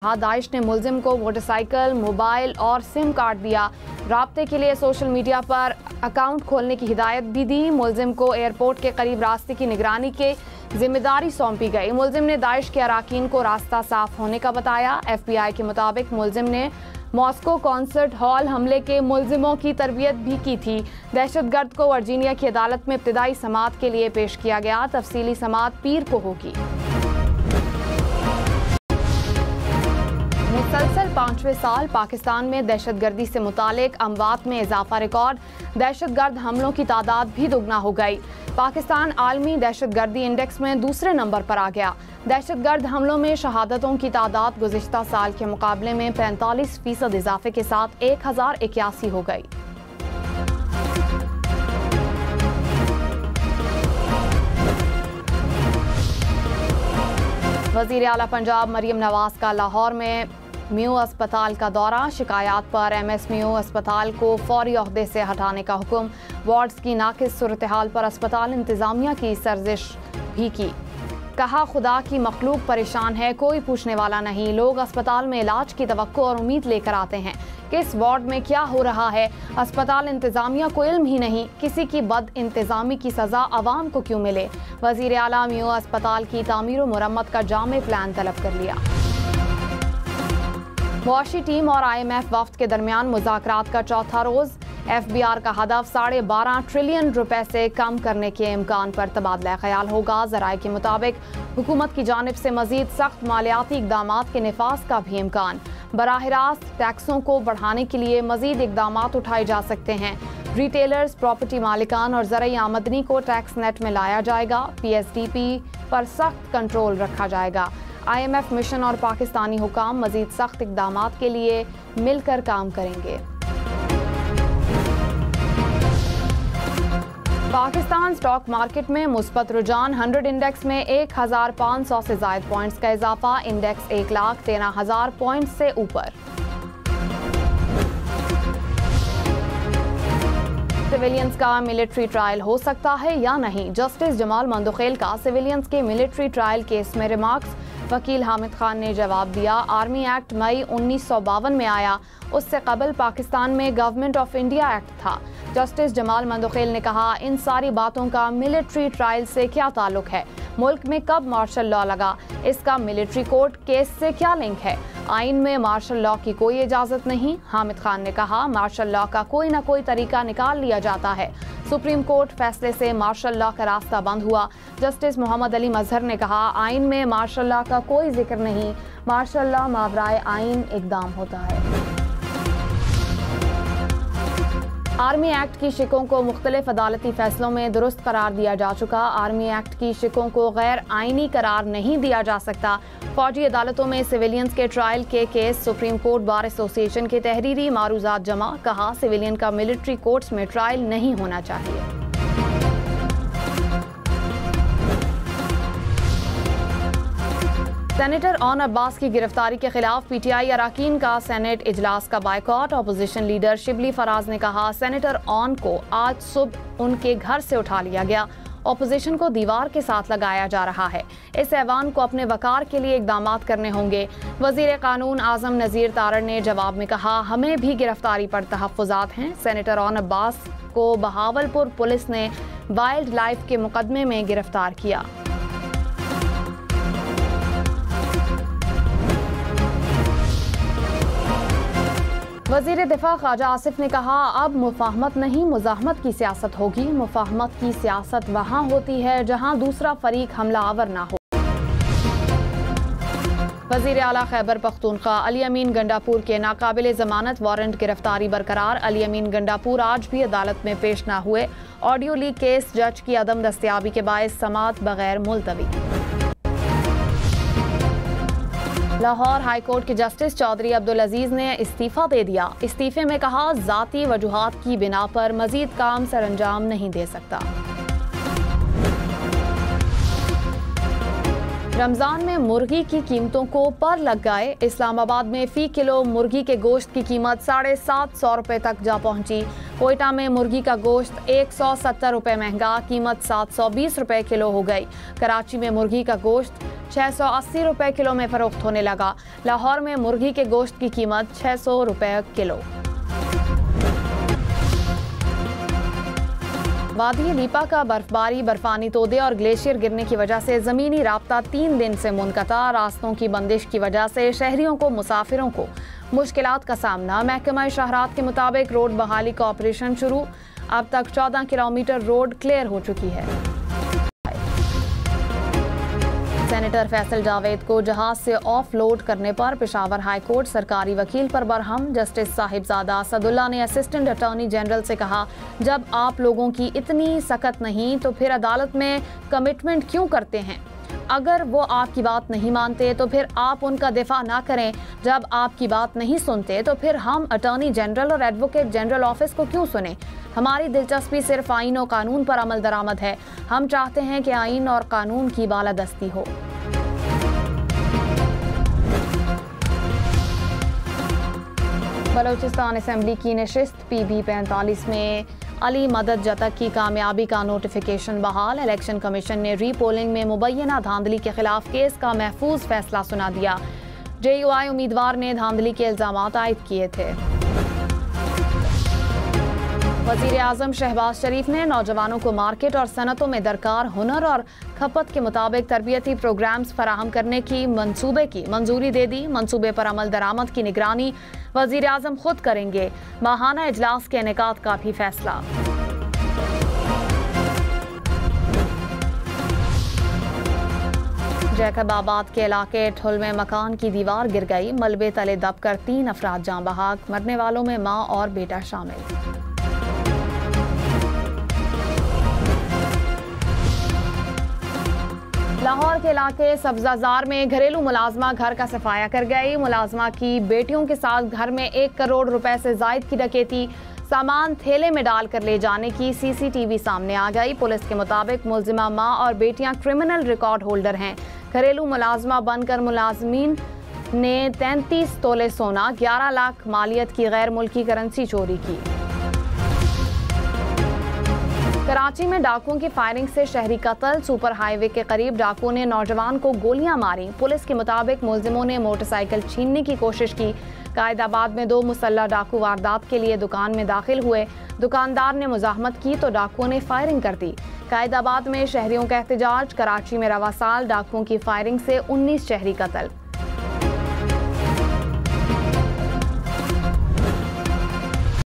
Daesh ने मुलजिम को मोटरसाइकिल, मोबाइल और सिम कार्ड दिया। राब्ते के लिए सोशल मीडिया पर अकाउंट खोलने की हिदायत भी दी। मुलजिम को एयरपोर्ट के करीब रास्ते की निगरानी की जिम्मेदारी सौंपी गई। मुलजिम ने दाइश के अराकीन को रास्ता साफ होने का बताया। FBI के मुताबिक मुलजिम ने मॉस्को कॉन्सर्ट हॉल हमले के मुलजिमों की तरबियत भी की थी। दहशतगर्द को वर्जीनिया की अदालत में इब्तिदाई समाअत के लिए पेश किया गया। तफसीली समाअत पीर को होगी। मुसलसल 5वें साल पाकिस्तान में दहशतगर्दी से मुतालिक अमवात में इजाफा रिकॉर्ड। दहशतगर्द हमलों की तादाद भी दुगना हो गई। पाकिस्तान आलमी दहशतगर्दी इंडेक्स में दूसरे नंबर पर आ गया। दहशतगर्द हमलों में शहादतों की तादाद गुज़िश्ता साल के मुकाबले में 45% इजाफे के साथ 1081 हो गई। वज़ीर आला पंजाब मरियम नवाज का लाहौर में म्यू अस्पताल का दौरा। शिकायत पर MS म्यू अस्पताल को फौरी ओहदे से हटाने का हुक्म। वार्ड्स की नाकिस सूरत हाल पर अस्पताल इंतजामिया की सर्जिश भी की। कहा, खुदा की मखलूक परेशान है, कोई पूछने वाला नहीं। लोग अस्पताल में इलाज की तवक्को और उम्मीद लेकर आते हैं। किस वार्ड में क्या हो रहा है, अस्पताल इंतजामिया को इल्म ही नहीं। किसी की बद इंतजामी की सजा अवाम को क्यों मिले। वज़ीर आला म्यू अस्पताल की तामीर व मुरम्मत का जामे प्लान तलब कर लिया। मुआशी टीम और IMF वफ्द के दरमियान मुज़ाकरात का चौथा रोज। FBR का हदफ 12.5 ट्रिलियन रुपए से कम करने के इम्कान पर तबादला ख्याल होगा। ज़राए के मुताबिक हुकूमत की जानिब से मजीद सख्त मालियाती इक़दामात के निफाज का भी इम्कान। बराह रास्त टैक्सों को बढ़ाने के लिए मजीद इक़दामात उठाए जा सकते हैं। रिटेलर्स, प्रॉपर्टी मालिकान और ज़राई आमदनी को टैक्स नेट में लाया जाएगा। PSDP पर सख्त कंट्रोल रखा जाएगा। IMF मिशन और पाकिस्तानी हुकाम मजीद सख्त इक़दामात के लिए मिलकर काम करेंगे। पाकिस्तान स्टॉक मार्केट में मुस्बत रुझान। 100 इंडेक्स में 1500 से ज़ायद पॉइंट्स का इजाफा। इंडेक्स 1,13,000 पॉइंट्स से ऊपर। सिविलियंस का मिलिट्री ट्रायल हो सकता है या नहीं। जस्टिस जमाल मंदोखेल का सिविलियंस के मिलिट्री ट्रायल केस में रिमार्क्स। वकील हामिद खान ने जवाब दिया, आर्मी एक्ट मई 1952 में आया। उससे कबल पाकिस्तान में गवर्नमेंट ऑफ इंडिया एक्ट था। जस्टिस जमाल मंदोखेल ने कहा, इन सारी बातों का मिलिट्री ट्रायल से क्या ताल्लुक है। मुल्क में कब मार्शल लॉ लगा, इसका मिलिट्री कोर्ट केस से क्या लिंक है। आइन में मार्शल लॉ की कोई इजाज़त नहीं। हामिद खान ने कहा, मार्शल लॉ का कोई ना कोई तरीका निकाल लिया जाता है। सुप्रीम कोर्ट फैसले से मार्शल लॉ का रास्ता बंद हुआ। जस्टिस मोहम्मद अली मजहर ने कहा, आइन में मार्शल लॉ का कोई जिक्र नहीं। मार्शल लॉ मावराए आइन इकदाम होता है। आर्मी एक्ट की शिकों को मुख्तलिफ अदालती फैसलों में दुरुस्त करार दिया जा चुका। आर्मी एक्ट की शिकों को गैर आइनी करार नहीं दिया जा सकता। फौजी अदालतों में सिविलियंस के ट्रायल के case. Supreme court bar association के तहरीरी मारूजात जमा। कहा, सिविलियन का मिलिट्री कोर्ट्स में ट्रायल नहीं होना चाहिए। सेनेटर ऑन अब्बास की गिरफ्तारी के खिलाफ PTI अराकीन का सेनेट इजलास का boycott. Opposition leader Shibli Faraz ने कहा, सेनेटर ऑन को आज सुबह उनके घर से उठा लिया गया। अपोजिशन को दीवार के साथ लगाया जा रहा है। इस ऐवान को अपने वकार के लिए इक़दामात करने होंगे। वज़ीर कानून आज़म नज़ीर तारड़ ने जवाब में कहा, हमें भी गिरफ्तारी पर तहफ़्फ़ुज़ात हैं। सेनेटर ऑन अब्बास को बहावलपुर पुलिस ने वाइल्ड लाइफ के मुकदमे में गिरफ्तार किया। वज़ीर दिफा ख्वाजा आसिफ ने कहा, अब मुफाहमत नहीं मुज़ाहमत की सियासत होगी। मुफाहमत की सियासत वहाँ होती है जहाँ दूसरा फरीक हमलावर ना हो। वज़ीर आला खैबर पख्तूनख्वा अली अमीन गंडापुर के नाकाबिल ज़मानत वारंट गिरफ्तारी बरकरार। अली अमीन गंडापुर आज भी अदालत में पेश न हुए। ऑडियो लीक केस जज की अदम दस्तयाबी के बायस समाअत बगैर मुलतवी। लाहौर हाई कोर्ट के जस्टिस चौधरी अब्दुल अजीज ने इस्तीफा दे दिया। इस्तीफे में कहा, ज़ाती वजूहात की बिना पर मजीद काम सरअंजाम नहीं दे सकता। रमजान में मुर्गी की कीमतों को पर लग गए। इस्लामाबाद में फी किलो मुर्गी के गोश्त की कीमत 750 रुपए तक जा पहुंची। कोयटा में मुर्गी का गोश्त 170 रुपए महंगा, कीमत 720 रुपए किलो हो गई। कराची में मुर्गी का गोश्त 680 रुपए किलो में फरोख्त होने लगा। लाहौर में मुर्गी के गोश्त की कीमत 600 रुपए किलो। वादी लीपा का बर्फबारी, बर्फानी तोदे और ग्लेशियर गिरने की वजह से ज़मीनी राब्ता 3 दिन से मुनक़ता। रास्तों की बंदिश की वजह से शहरियों को, मुसाफिरों को मुश्किलात का सामना। महकमा शहरात के मुताबिक रोड बहाली का ऑपरेशन शुरू। अब तक 14 किलोमीटर रोड क्लियर हो चुकी है। सेनेटर फैसल जावेद को जहाज से ऑफ लोड करने पर पेशावर हाई कोर्ट सरकारी वकील पर बरहम। जस्टिस साहिबजादा असदुल्ला ने असिस्टेंट अटॉर्नी जनरल से कहा, जब आप लोगों की इतनी सख्त नहीं तो फिर अदालत में कमिटमेंट क्यों करते हैं? अगर वो आपकी बात नहीं मानते तो फिर आप उनका दिफा ना करें। जब आपकी बात नहीं सुनते तो फिर हम अटॉर्नी जनरल और एडवोकेट जनरल ऑफिस को क्यों सुने? हमारी दिलचस्पी सिर्फ आइन और कानून पर अमल दरामद है। हम चाहते हैं कि आइन और कानून की बालादस्ती हो। बलोचिस्तान असेंबली की नशिस्त PB 45 में अली मदद जतक की कामयाबी का नोटिफिकेशन बहाल। इलेक्शन कमीशन ने रीपोलिंग में मुबैना धांधली के खिलाफ केस का महफूज फैसला सुना दिया। JUI उम्मीदवार ने धांधली के इल्जामात आयद किए थे। वज़ीर आज़म शहबाज शरीफ ने नौजवानों को मार्केट और सनतों में दरकार हुनर और खपत के मुताबिक तरबियती प्रोग्राम्स फराहम करने की मंसूबे की मंजूरी दे दी। मंसूबे पर अमल दरामद की निगरानी वज़ीर आज़म खुद करेंगे। माहाना इजलास के इनेकाद का भी फैसला। जैकबाबाद के इलाके ठुल में मकान की दीवार गिर गई। मलबे तले दबकर 3 अफराद जाँ बहक। मरने वालों में माँ और बेटा शामिल। लाहौर के इलाके सब्जाजार में घरेलू मुलाजमा घर का सफाया कर गई। मुलाजमा की बेटियों के साथ घर में 1 करोड़ रुपए से जायद की डकैती। सामान थैले में डालकर ले जाने की CCTV सामने आ गई। पुलिस के मुताबिक मुलजिमा माँ और बेटियां क्रिमिनल रिकॉर्ड होल्डर हैं। घरेलू मुलाजमा बनकर मुलाजमीन ने 33 तोले सोना, 11 लाख मालियत की गैर मुल्की करेंसी चोरी की। कराची में डाकुओं की फायरिंग से शहरी कत्ल। सुपर हाईवे के करीब डाकुओं ने नौजवान को गोलियां मारी। पुलिस के मुताबिक मुलजिमों ने मोटरसाइकिल छीनने की कोशिश की। कायदाबाद में 2 मुसल्लह डाकू वारदात के लिए दुकान में दाखिल हुए। दुकानदार ने मुजाहमत की तो डाकुओं ने फायरिंग कर दी। कायदाबाद में शहरियों का एहतजाज। कराची में रवा साल डाकुओं की फायरिंग से 19 शहरी कत्ल।